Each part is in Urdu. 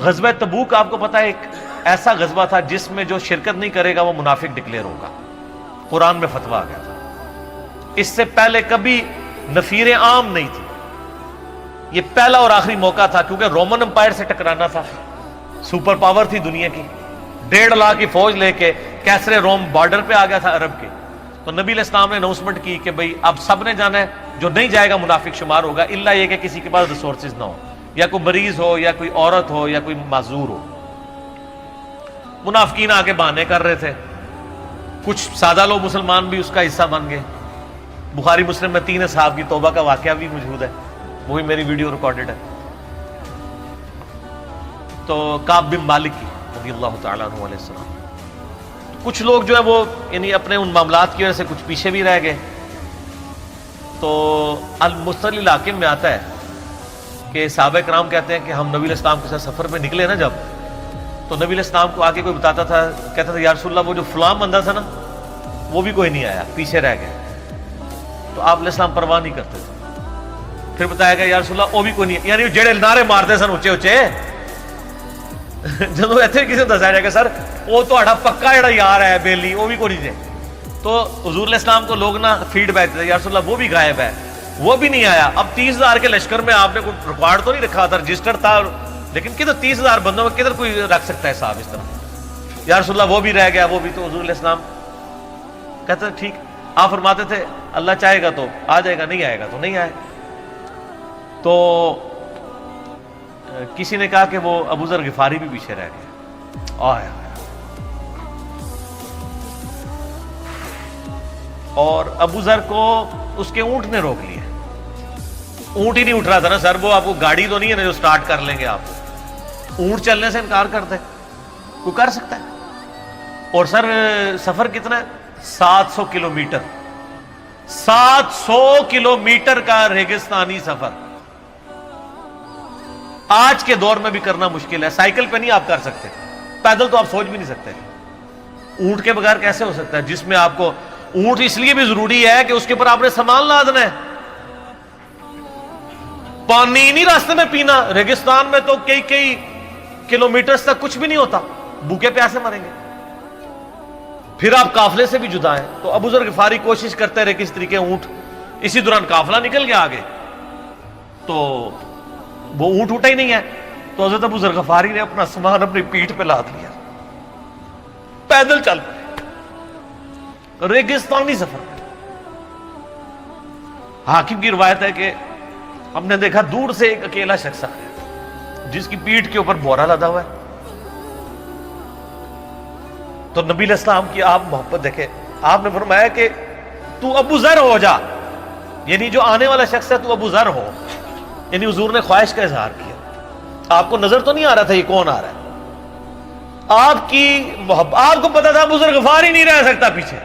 غزوہ تبوک آپ کو پتا ہے ایک ایسا غزوہ تھا جس میں جو شرکت نہیں کرے گا وہ منافق ڈکلیئر ہوگا، قرآن میں فتویٰ آ گیا تھا۔ اس سے پہلے کبھی نفیر عام نہیں تھی، یہ پہلا اور آخری موقع تھا، کیونکہ رومن امپائر سے ٹکرانا تھا، سپر پاور تھی دنیا کی، 1.5 لاکھ کی فوج لے کے کیسرے روم بارڈر پہ آ گیا تھا عرب کے۔ تو نبی علیہ السلام نے اناؤنسمنٹ کی کہ بھئی اب سب نے جانا ہے، جو نہیں جائے گا منافق شمار ہوگا، الا یہ کہ کسی کے پاس ریسورسز نہ ہو، یا کوئی مریض ہو، یا کوئی عورت ہو، یا کوئی معذور ہو۔ منافقین آگے بہانے کر رہے تھے، کچھ سادہ لوگ مسلمان بھی اس کا حصہ بن گئے۔ بخاری مسلم میں 3 اصحاب کی توبہ کا واقعہ بھی موجود ہے، وہ بھی میری ویڈیو ریکارڈڈ ہے۔ تو کعب بن مالک کی رضی اللہ تعالیٰ عنہ علیہ السلام، کچھ لوگ جو ہے وہ یعنی اپنے ان معاملات کی وجہ سے کچھ پیچھے بھی رہ گئے۔ تو المستلی الحاکم میں آتا ہے کہ صحابہ کرام کہتے ہیں کہ ہم نبی علیہ السلام کے ساتھ سفر میں نکلے نا جب، تو نبی علیہ السلام کو آگے کوئی بتاتا تھا، کہتا تھا یا رسول اللہ وہ جو فلاں بندہ تھا نا وہ بھی کوئی نہیں آیا، پیچھے رہ گئے۔ تو آپ علیہ السلام پرواہ نہیں کرتے تھے۔ پھر بتایا گیا یا رسول اللہ وہ بھی کوئی نہیں، یعنی جڑے نعرے مارتے سن اچے اچے، جدو ایتھے کسی نے دسایا جائے گا سر وہ تو پکا جڑا یار ہے بیلی وہ بھی کوئی نہیں تھے، تو حضور علیہ السلام کو لوگ نا فیڈ بیک دیتے یا رسول اللہ وہ بھی غائب ہے، وہ بھی نہیں آیا۔ اب 30,000 کے لشکر میں آپ نے کوئی ریکارڈ تو نہیں رکھا تھا، رجسٹر تھا، لیکن کدھر 30,000 بندوں میں کدھر کوئی رکھ سکتا ہے صاحب اس طرح، یا رسول اللہ وہ بھی رہ گیا، وہ بھی۔ تو حضور علیہ السلام کہتے تھے ٹھیک، آپ فرماتے تھے اللہ چاہے گا تو آ جائے گا، نہیں آئے گا تو نہیں آئے۔ تو کسی نے کہا کہ وہ ابو ذر غفاری بھی پیچھے رہ گیا، آیا اور ابو ذر کو اس کے اونٹ نے روک لیا۔ اونٹ ہی نہیں اٹھ رہا تھا نا سر، وہ آپ کو گاڑی تو نہیں ہے نا جو سٹارٹ کر لیں گے آپ، اونٹ چلنے سے انکار کر دے، کوئی کر سکتا ہے؟ اور سر سفر کتنا ہے؟ 700 کلومیٹر، 700 کلومیٹر کا ریگستانی سفر آج کے دور میں بھی کرنا مشکل ہے، سائیکل پہ نہیں آپ کر سکتے، پیدل تو آپ سوچ بھی نہیں سکتے، اونٹ کے بغیر کیسے ہو سکتا ہے؟ جس میں آپ کو اونٹ اس لیے بھی ضروری ہے کہ اس کے اوپر آپ نے سامان لادنا ہے، پانی نہیں راستے میں پینا، ریگستان میں تو کئی کلومیٹرز تک کچھ بھی نہیں ہوتا، بھوکے پیاسے مریں گے، پھر آپ قافلے سے بھی جدا ہیں۔ تو ابو ذر غفاری کوشش کرتے رہے کس طریقے اونٹ، اسی دوران قافلہ نکل گیا آگے، تو وہ اونٹ اٹھا ہی نہیں ہے، تو حضرت ابو ذر غفاری نے اپنا سامان اپنی پیٹھ پہ لاد لیا، پیدل چل پڑے ریگستانی سفر۔ حاکم کی روایت ہے کہ ہم نے دیکھا دور سے ایک اکیلا شخص آیا جس کی پیٹھ کے اوپر بورا لدا ہوا ہے۔ تو نبی علیہ السلام کی آپ محبت دیکھیں، آپ نے فرمایا کہ تو ابو ذر ہو جا، یعنی جو آنے والا شخص ہے تو ابو ذر ہو، یعنی حضور نے خواہش کا اظہار کیا۔ آپ کو نظر تو نہیں آ رہا تھا یہ کون آ رہا ہے، آپ کی محبت، آپ کو پتا تھا ابو ذر غفاری نہیں رہ سکتا پیچھے۔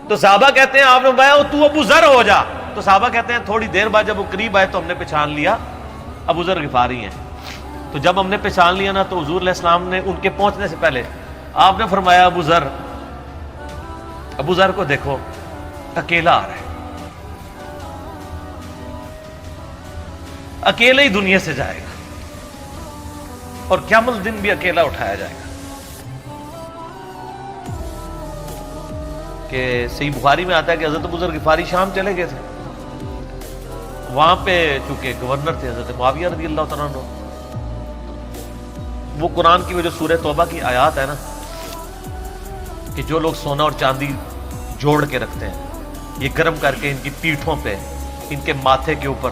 تو صحابہ کہتے ہیں آپ نے فرمایا تو ابو ذر ہو جا، تو صحابہ کہتے ہیں تھوڑی دیر بعد جب وہ قریب آئے تو ہم نے پہچان لیا ابو ذر غفاری ہیں۔ تو جب ہم نے پہچان لیا نا تو حضور علیہ السلام نے ان کے پہنچنے سے پہلے آپ نے فرمایا ابو ذر کو دیکھو اکیلا آ رہا ہے، اکیلے ہی دنیا سے جائے گا اور قیامت دن بھی اکیلا اٹھایا جائے گا۔ کہ صحیح بخاری میں آتا ہے کہ حضرت ابو ذر غفاری شام چلے گئے تھے، وہاں پہ چونکہ گورنر تھے حضرت معاویہ رضی اللہ تعالیٰ عنہ، وہ قرآن کی وہ جو سورہ توبہ کی آیات ہے نا کہ جو لوگ سونا اور چاندی جوڑ کے رکھتے ہیں یہ گرم کر کے ان کی پیٹھوں پہ، ان کے ماتھے کے اوپر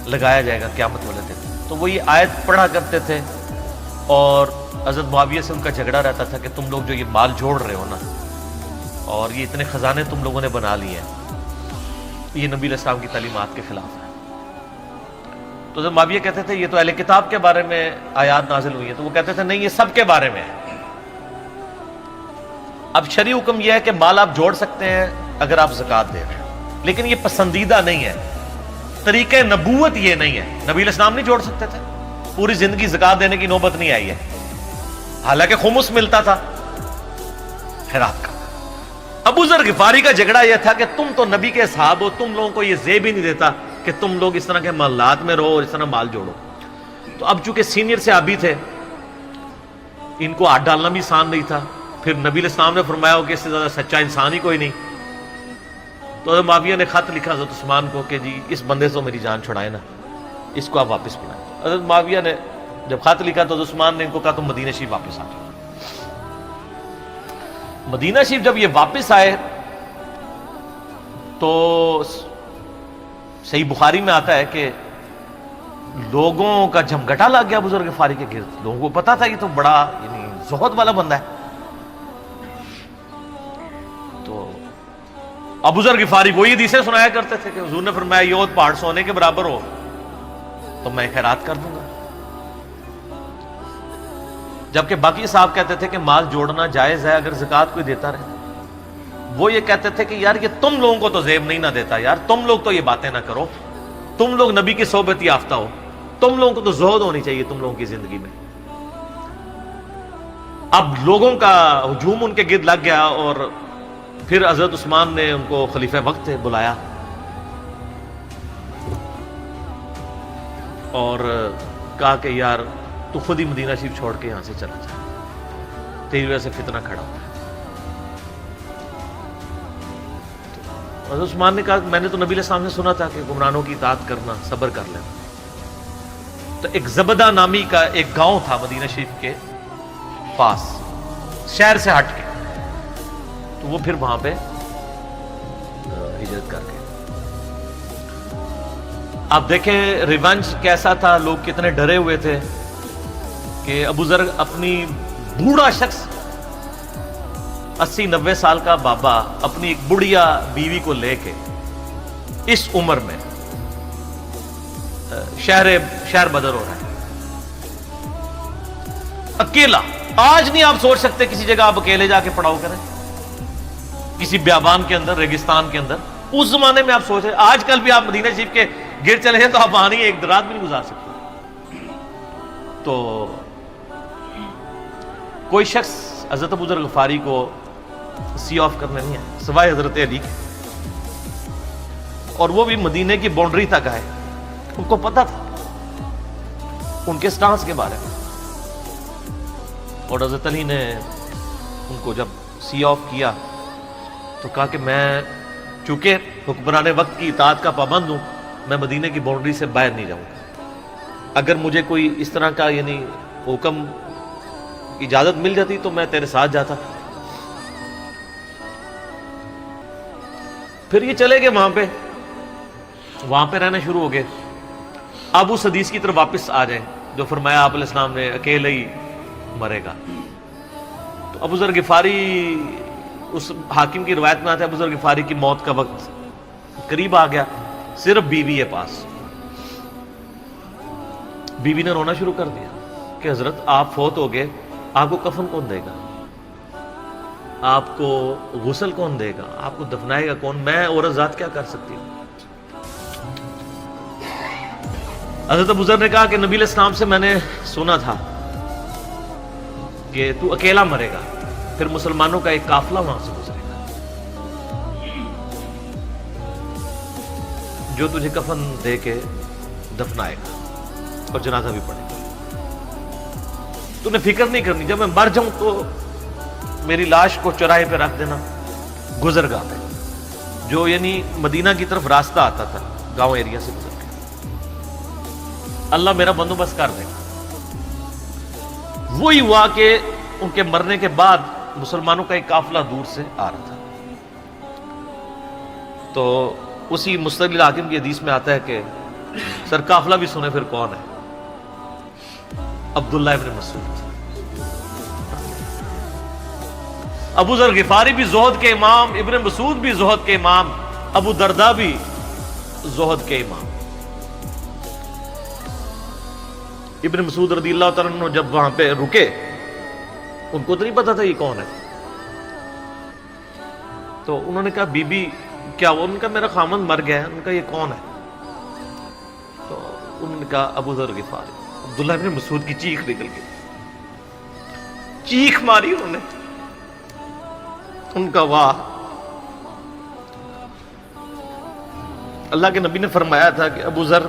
لگایا جائے گا قیامت والے دن، تو وہ یہ آیت پڑھا کرتے تھے، اور حضرت معاویہ سے ان کا جھگڑا رہتا تھا کہ تم لوگ جو یہ مال جوڑ رہے ہو نا اور یہ اتنے خزانے تم لوگوں نے بنا لیے ہیں، یہ نبی علیہ السلام کی تعلیمات کے خلاف ہے۔ تو جب معاویہ کہتے تھے یہ تو اہل کتاب کے بارے میں آیات نازل ہوئی ہیں، تو وہ کہتے تھے نہیں یہ سب کے بارے میں ہے۔ اب شرعی حکم یہ ہے کہ مال آپ جوڑ سکتے ہیں اگر آپ زکوٰۃ دے رہے ہیں، لیکن یہ پسندیدہ نہیں ہے، طریقہ نبوت یہ نہیں ہے۔ نبی علیہ السلام نہیں جوڑ سکتے تھے، پوری زندگی زکوٰۃ دینے کی نوبت نہیں آئی ہے، حالانکہ خمس ملتا تھا خیرات کا۔ ابو ذر غفاری کا جھگڑا یہ تھا کہ تم تو نبی کے اصحاب ہو، تم لوگوں کو یہ زیب ہی نہیں دیتا کہ تم لوگ اس طرح کے محلات میں رہو اور اس طرح مال جوڑو۔ تو اب چونکہ سینئر صحابی تھے، ان کو ہاتھ ڈالنا بھی آسان نہیں تھا. پھر نبی علیہ السلام نے فرمایا ہو کہ اس سے زیادہ سچا انسان ہی کوئی نہیں. تو حضرت معاویہ نے خط لکھا حضرت عثمان کو کہ جی اس بندے سے میری جان چھڑائے نا، اس کو آپ واپس بلائیں. حضرت معاویہ نے جب خط لکھا تو حضرت عثمان نے ان کو کہا تم مدینہ شریف واپس آ جاؤ. مدینہ شریف جب یہ واپس آئے تو صحیح بخاری میں آتا ہے کہ لوگوں کا جمگٹا لگ گیا بزرگ غفاری کے گرد. لوگوں کو پتا تھا یہ تو بڑا یعنی زہد والا بندہ ہے. تو ابو ذر غفاری وہی حدیثیں سنایا کرتے تھے کہ حضور نے فرمایا یہ پہاڑ سونے کے برابر ہو تو میں خیرات کر دوں گا. جبکہ باقی صاحب کہتے تھے کہ مال جوڑنا جائز ہے اگر زکوٰۃ کوئی دیتا رہے. وہ یہ کہتے تھے کہ یار یہ تم لوگوں کو تو زیب نہیں نہ دیتا، یار تم لوگ تو یہ باتیں نہ کرو، تم لوگ نبی کی صحبت یافتہ ہو، تم لوگوں کو تو زہد ہونی چاہیے تم لوگوں کی زندگی میں. اب لوگوں کا ہجوم ان کے گرد لگ گیا اور پھر حضرت عثمان نے ان کو خلیفہ وقت بلایا اور کہا کہ یار تو خود ہی مدینہ شریف چھوڑ کے یہاں سے چلا جا، تیری وجہ سے فتنہ کھڑا ہوتا ہے. حضرت عثمان نے کہا میں نے تو نبی علیہ السلام سے سنا تھا کہ حکمرانوں کی اطاعت کرنا، صبر کر لینا. تو ایک زبدہ نامی کا ایک گاؤں تھا مدینہ شریف کے پاس، شہر سے ہٹ کے، تو وہ پھر وہاں پہ ہجرت کر گئے. آپ دیکھیں ریونج کیسا تھا، لوگ کتنے ڈرے ہوئے تھے کہ ابو ذر اپنی بوڑھا شخص 80-90 سال کا بابا اپنی ایک بڑھیا بیوی کو لے کے اس عمر میں شہر بدر ہو رہا ہے اکیلا. آج نہیں آپ سوچ سکتے کسی جگہ آپ اکیلے جا کے پڑاؤ کریں کسی بیابان کے اندر، ریگستان کے اندر. اس زمانے میں آپ سوچ رہے، آج کل بھی آپ مدینہ شریف کے گر چلے ہیں تو آپ وہاں نہیں ایک رات بھی نہیں گزار سکتے. تو کوئی شخص حضرت ابو ذر غفاری کو سی آف کرنے نہیں ہے سوائے حضرت علی کے، اور وہ بھی مدینے کی باؤنڈری تک آئے. ان کو پتا تھا ان کے سٹانس کے بارے میں، اور حضرت علی نے ان کو جب سی آف کیا تو کہا کہ میں چونکہ حکمران وقت کی اطاعت کا پابند ہوں، میں مدینے کی باؤنڈری سے باہر نہیں جاؤں گا. اگر مجھے کوئی اس طرح کا یعنی حکم اجازت مل جاتی تو میں تیرے ساتھ جاتا. پھر یہ چلے گئے وہاں پہ رہنا شروع ہو گئے. اب اس حدیث کی طرف واپس آ جائیں جو فرمایا آپ علیہ السلام نے اکیلے ہی مرے گا. تو ابو ذر غفاری، اس حاکم کی روایت میں آتا ہے ابو ذر غفاری کی موت کا وقت قریب آ گیا، صرف بیوی ہے پاس. بیوی نے رونا شروع کر دیا کہ حضرت آپ فوت ہو گئے، آپ کو کفن کون دے گا، آپ کو غسل کون دے گا، آپ کو دفنائے گا کون، میں عورت ذات کیا کر سکتی ہوں. حضرت ابو ذر نے کہا کہ نبی علیہ السلام سے میں نے سنا تھا کہ تو اکیلا مرے گا، پھر مسلمانوں کا ایک قافلہ وہاں سے گزرے گا جو تجھے کفن دے کے دفنائے گا اور جنازہ بھی پڑھے گا. تو نے فکر نہیں کرنی، جب میں مر جاؤں تو میری لاش کو چوراہے پہ رکھ دینا گزرگاہ پہ، جو یعنی مدینہ کی طرف راستہ آتا تھا گاؤں ایریا سے گزر کے. اللہ میرا بندوبست کر دے گا. وہی ہوا کہ ان کے مرنے کے بعد مسلمانوں کا ایک قافلہ دور سے آ رہا تھا. تو اسی مستقل حاکم کی حدیث میں آتا ہے کہ سر قافلہ بھی سنے پھر کون ہے، عبداللہ ابن مسعود. ابو ذر غفاری بھی زہد کے امام، ابن مسعود بھی زہد کے امام، ابو درداء بھی زہد کے امام. ابن مسعود رضی اللہ تعالیٰ عنہ جب وہاں پہ رکے ان کو تو نہیں پتا تھا یہ کون ہے. تو انہوں نے کہا بی بی کیا ہوا؟ ان کا میرا خامند مر گیا ہے. ان کا یہ کون ہے؟ تو انہوں نے کہا ابو ذر غفاری. عبداللہ ابن مسعود کی چیخ نکل گئی، چیخ ماری انہوں نے. ان کا واہ، اللہ کے نبی نے فرمایا تھا کہ ابو ذر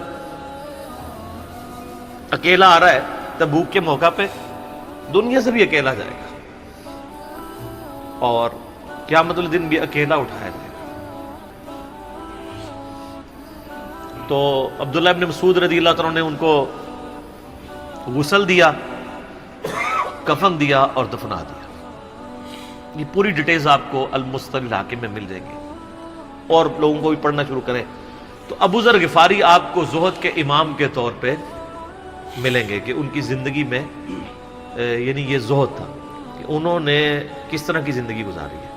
اکیلا آ رہا ہے تبوک کے موقع پہ، دنیا سے بھی اکیلا جائے گا، اور قیامت الدن بھی اکیلا اٹھایا جائے گا۔ تو عبداللہ ابن مسعود رضی اللہ عنہ نے ان کو غسل دیا، کفن دیا اور دفنا دیا۔ یہ پوری ڈیٹیلز آپ کو المستدرک الحاکم میں مل جائیں گی، اور لوگوں کو بھی پڑھنا شروع کریں تو ابو ذر غفاری آپ کو زہد کے امام کے طور پہ ملیں گے، کہ ان کی زندگی میں یعنی یہ زہد تھا کہ انہوں نے کس طرح کی زندگی گزاری ہے۔